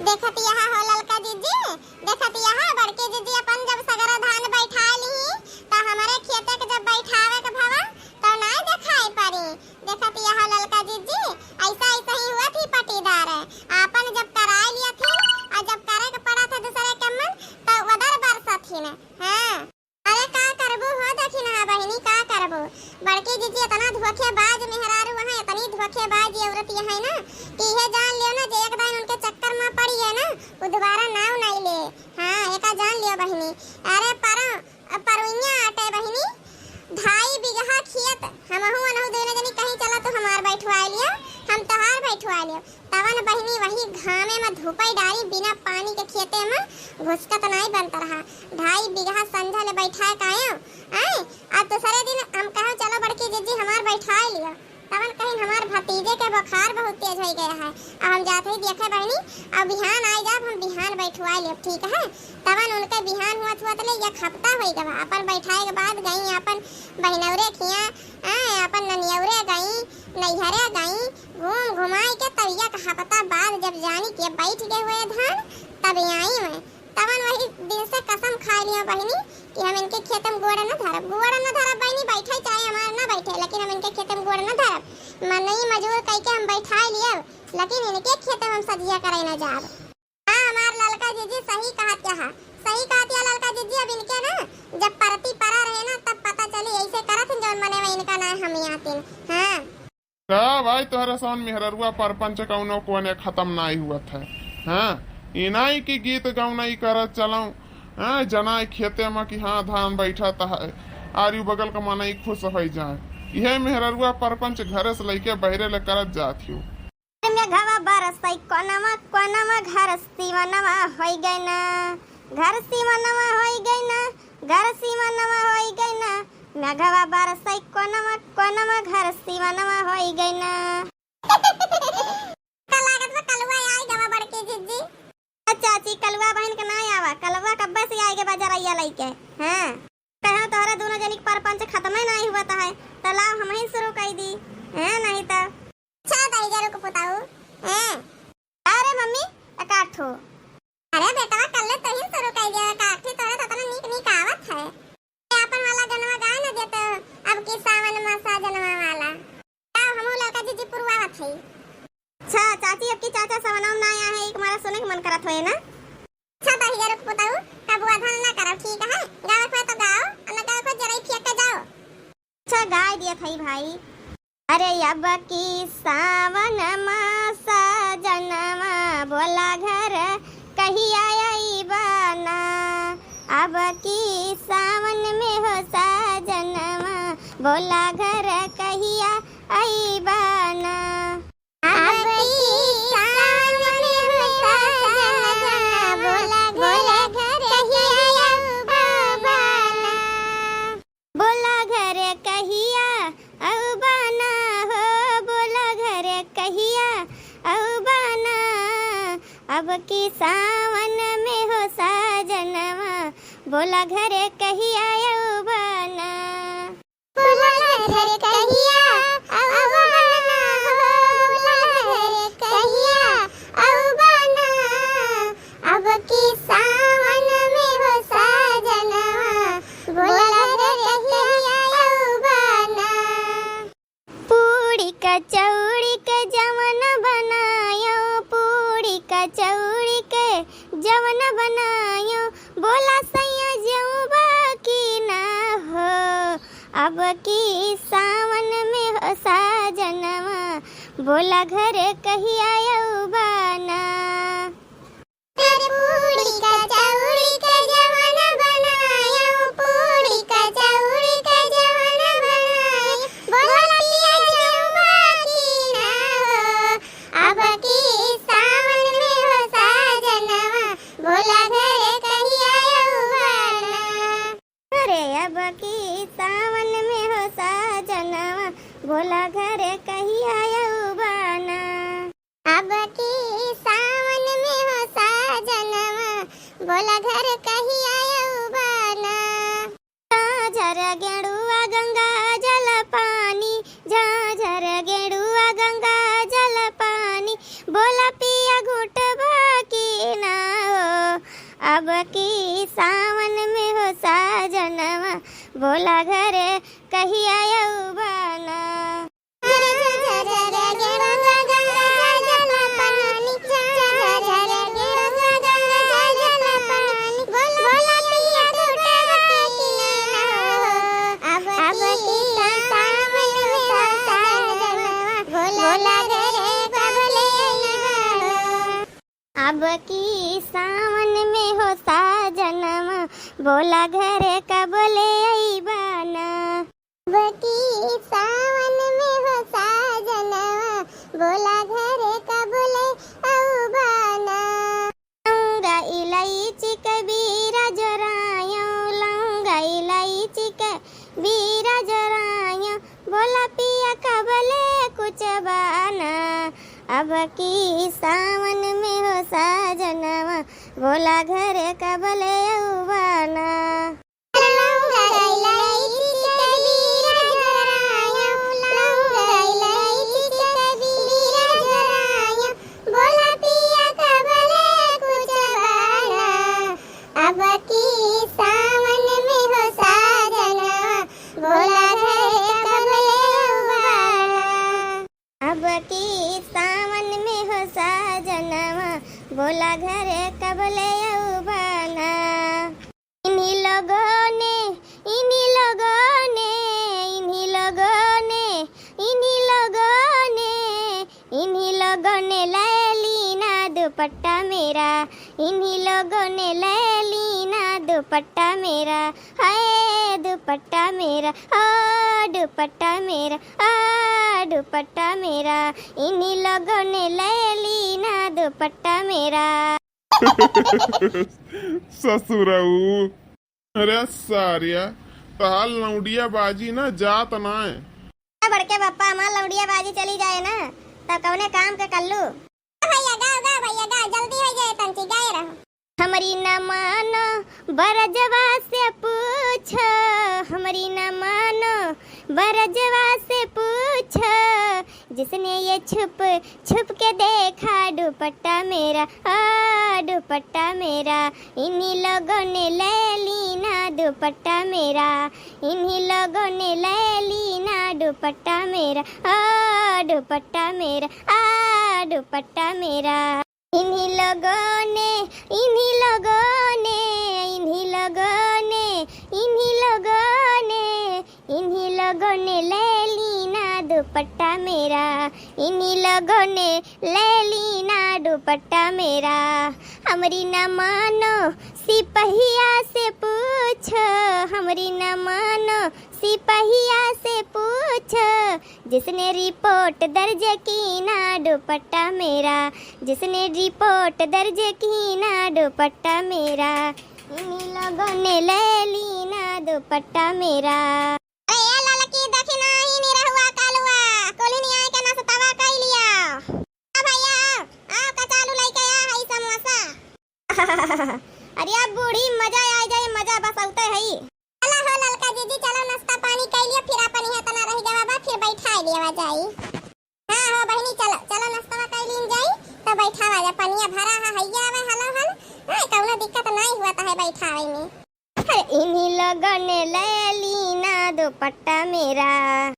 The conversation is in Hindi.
देखत यहाँ हो ललका जीजी, देखत यहाँ बड़के जीजी अपन जब सगरा धान बैठा ली त हमारे खेते के जब बैठावे के भवा तो नहीं देखाई पड़ी। देखत यहाँ ललका जीजी ऐसा ऐसा ही हुआ थी पटीदार है अपन जब कराई लिया थी और जब करे के पड़ा था दूसरे के मन तो उधर बरसा थी ना। हां अरे का करबो हो देखी ना बहिनी का करबो। बड़के जीजी इतना धोखेबाज मेहरारू वहां इतनी धोखेबाज औरत है ना कि ये जान लियो ना जे एक दिन उनके चक्कर में पड़ी है ना वो दोबारा नाव नहीं ले। हां एका जान लियो बहिनी। अरे परवैया आटे बहिनी 2.5 बीघा खेत हमहु अनहु दोनों जनी कहीं चला तो हमार बैठवा लियो हम तहार बैठवा लियो। तवन बहिनी वही घामे में धूपई डाली बिना पानी के खेते में घुसका तो नहीं बनता रहा। 2.5 बीघा संझा ले बैठा कायो आए आ दूसरे दिन हम कहो चलो बड़की जीजी हमार बैठा लियो। तवन कहीं हमार भतीजे के बुखार बहुत तेज हो गया है। अब हम जाते ही देखे बहनी अब बिहान आई जा हम बिहान बैठवा ले ठीक है। तवन उनके बिहान हुआ तो या खपता हो गया अपन बैठाए के बाद गई अपन बहनौरे खिया अपन ननियौरे गई नैहरे गई घूम घुमाई के तबिया का हपता बाद जब जानी के बैठ गए हुए धान तब आई मैं। तवन वही दिन से कसम खा लिया बहनी कि हम इनके खेत में गोड़ न धरब बहनी बैठे चाहे हमार ना बैठे लेकिन हम इनके खेत में गोड़ न धरब। मन नहीं मजबूर कह के हम बैठा लिए लेकिन इनके खेत में हम सदिया करे न जाब। हां हमार ललका जीजी सही कहत है ललका जीजी। अब इनके ना जब परती परा रहे ना तब पता चली ऐसे करत जौन मने में इनका ना हम आतिन। हां का भाई तोहरा सावन मेहररुआ परपंच कौनो कोने खत्म नहीं हुआ था। हां इनाई की गीत गौनाई करत चलाऊं जनाई खेते में कि हाँ धान बैठा है आरु बगल का मनाई खुश हो जाए। यह मेहररुआ परपंच घरे से लेके बहरे ले करत जात हो। घवा बरसई कोनमा घर सीमनवा होई गई ना घर सीमनवा होई गई ना घर सीमनवा होई गई ना मेघवा बरसई कोनमा घर सीमनवा होई गई ना। लागत में कलवा आई गवा बड़के जीजी। चाची कलवा बहन के ना आवा कलवा कब्बे से आएगे बाजारैया लइके। हां कहो तोहरा दोनों जनी परपंच खत्म ही नहीं हुआ है तो लाओ हम ही शुरू कर दी है नहीं तो अच्छा दाई जरो को बताओ। हां अरे मम्मी काठो अरे बेटा कल ले तो ही शुरू कर दिया काठी तोरा तो तना नीक आवत है अपन वाला जनवा गाय न देते अब की सावन मासा जनवा वाला आओ हमहु लड़का जीजी पुरवावत है। अच्छा चाची अब की चाचा सवनाम ना आया है एक मारा सुने के मन करत होए ना। अच्छा दाई जरो को बताओ तब आधान ना करो ठीक है गावे को तो गाओ और ना गावे को जरा फेंक के जाओ। अच्छा गाय दिया थई भाई। अरे अब की सावन मासा जनवा बोला घर कहिया आई बाना अब की सावन में हो साजनवा बोला घर कहिया आई बाना अब की सावन में हो साजनवा बोला घर कहिया आई बाना बोला घर कहिया औ बाना हो बोला घर कहिया औ बाना अब की सावन में हो साजनवा बोला घर कहिया औ बाना बोला घर कहिया औ बाना बोला घर कहिया औ बाना अब की सावन में हो साजनवा बोला घर कहिया औ बाना। पूड़ी कचौड़ी के जवन बनायो पूड़ी कचौड़ी के जवन बनायो बोला सैया जऊ बाकी ना हो अब की सावन में हो साजनवा बोला घर कहिया औ बाना। पूड़ी कचौड़ी के जवन बनायो पूड़ी कचौड़ी के जवन बनायो बोला पिया जऊ बाकी ना हो अब की सावन में हो साजनवा बोला घर कहिया औ बाना। अरे अब की सावन में हो साजनवा बोला घर कहिया औ बाना अब की सावन में हो साजनवा बोला घर कहिया औ बाना। झाझर गेड़ुआ गंगा जल पानी झाझर गेड़ुआ गंगा जल पानी बोला पिया घुटबा की अब की सावन में हो साजनवा बोला घर कहिया यौवना। अब की सावन में हो साजनवा बोला घर कब ले अइबाना। अब की सावन में हो साजनवा बोला घर कब ले अइबाना। लौंगा इलायची कबीरा जरायो, लौंगा इलायची कबीरा जरायो बोला पिया कब ले कुछ बाना। अब की सावन में हो साजनवा बोला घर कब ले अइबाना। अब की सावन में हो साजनवा बोला घर कब ले अइबाना। अब की सावन में हो साजनवा बोला घर कब ले अइबाना। इन्हीं लोगों ने इन्हीं लोगों ने इन्हीं लोगों ने इन्हीं लोगों ने इन्हीं लोगों ने ले लीना दुपट्टा मेरा। इन्हीं लोगों ने ले लीना दुपट्टा मेरा। हाय दुपट्टा मेरा, आ दुपट्टा मेरा, आ दुपट्टा मेरा। इन्हीं लोगों ने ले लीना दुपट्टा मेरा। ससुरऊ, अरे सारिया तहाल लौंडिया बाजी ना जात ना है। बड़के पप्पा हमार लौंडिया बाजी चली जाए ना तब कौने काम के कल्लू। भैया गा जल्दी हो जाए तंची गाए रहो। हमारी न मानो बरजवा से पूछ, हमारी न मानो बरजवा से पूछ, जिसने ये छुप छुप के देखा दुपट्टा मेरा, आ दुपट्टा मेरा। इन्हीं लोगों ने ले लीना दुपट्टा मेरा। इन्हीं लोगों ने ले लीना दुपट्टा मेरा, आ दुपट्टा मेरा, आ दुपट्टा मेरा। इन्हीं लोगों ने इन्हीं लोगों ने इन्हीं लोगों ने इन्हीं लोगों ने इन्हीं लोगों ने ले लीना दुपट्टा मेरा। इन्हीं लोगों ने ले लीना दुपट्टा मेरा। हमारी न मानो सिपहिया से पूछ, हमारी न मानो सिपहिया से पूछ, जिसने रिपोर्ट दर्ज की ना दुपट्टा मेरा। जिसने रिपोर्ट दर्ज की ना दुपट्टा मेरा। इन्हीं लोगों ने ले लीना दुपट्टा मेरा। अरे ये ललकी देखी ना ही नहीं रहुआ कालुआ कोली नहीं आए के ना सतावा कई लिया। आ भैया आओ कचालू लेके आ हई समोसा। अरे अब बूढ़ी मजा आ जाए, मजा बस औते हई। चला हो ललका जीजी चलो नाश्ता पानी कर लियो, फिर अपन यहाँ तना रह जावा बा, फिर बैठा लिया जाई। हां हो बहनी चलो चलो नाश्ता कर लीन जाई तो बैठावा जा। पनिया भरा है हइया आवे हलो हल। हां कौनो दिक्कत नहीं हुआ है बैठावे में। अरे इन्हीं लोगों ने ले लीना दुपट्टा मेरा।